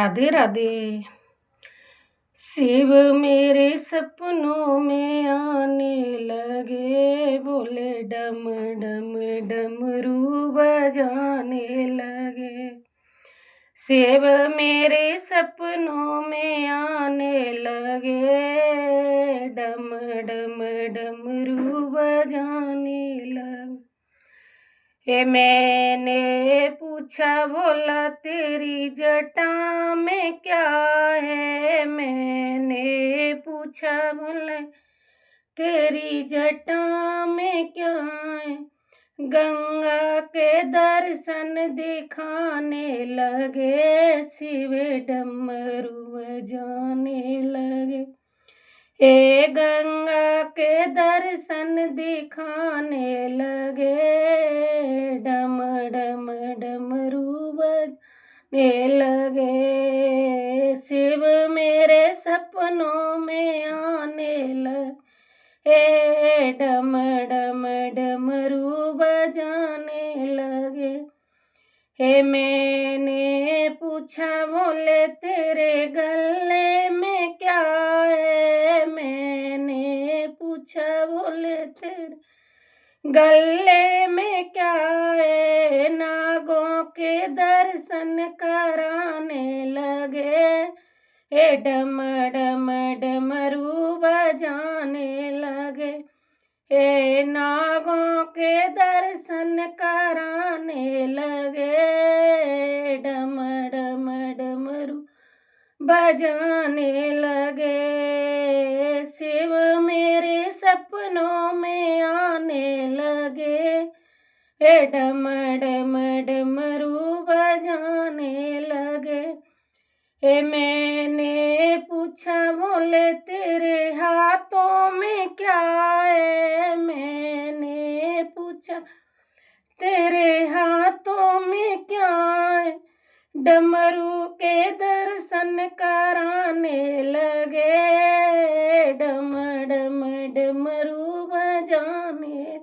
राधे राधे। शिव मेरे सपनों में आने लगे, बोले डम डम डमरू बजाने लगे। शिव मेरे सपनों में आने लगे, डम डम डमरू बजाने लगे। मैंने पूछा, बोला तेरी जटा में क्या है। मैंने पूछा, बोला तेरी जटा में क्या है। गंगा के दर्शन दिखाने लगे, शिव डमरू बजाने लगे। गंगा के दर्शन दिखाने लगे, डम डम डमरू बजने लगे। शिव मेरे सपनों में आने लगे, डम डम डमरू बजाने लगे। मैंने पूछा, बोले तेरे गले में क्या है। मैंने पूछा, बोले तेरे गले में क्या है। नागों के दर्शन कराने लगे, डम डम डमरू बजाने लगे। नागों के दर्शन कराने लगे, डम डम डमरू बजाने लगे। शिव मेरे सपनों में आने लगे, डम डम डमरू बजाने लगे। मैंने पूछा, बोले तेरे हाथों में क्या है। मैंने पूछा, तेरे हाथों में क्या है। डमरू के दर्शन कराने लगे, डम डम डमरू बजाने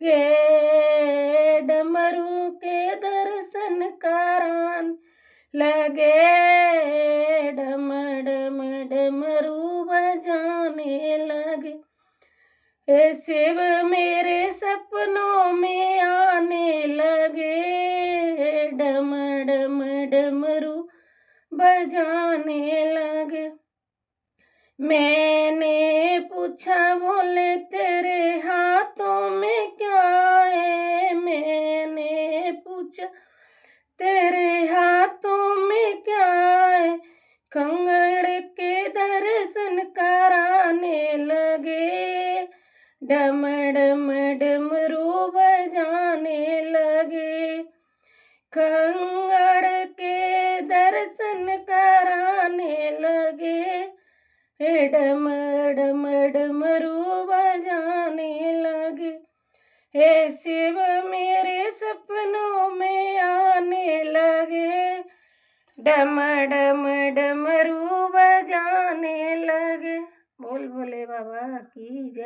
लगे। डमरू के दर्शन कराने लगे, डम डम डमरू बजाने लगे। शिव मेरे सपनों में आने लगे, डम डम डमरू बजाने लगे। मैंने पूछा, बोले तेरे हाथों में क्या है। मैंने पूछा, तेरे हाथों में क्या है। कंगड़ के दर्शन कराने लगे, डम डम डमरू बजाने लगे। कंगड़ के दर्शन कराने लगे, डम डम डमरू बजाने लगे। शिव मेरे सपनों में आने लगे, डम डम डमरू बजाने लगे। बोल भोले बाबा की जय।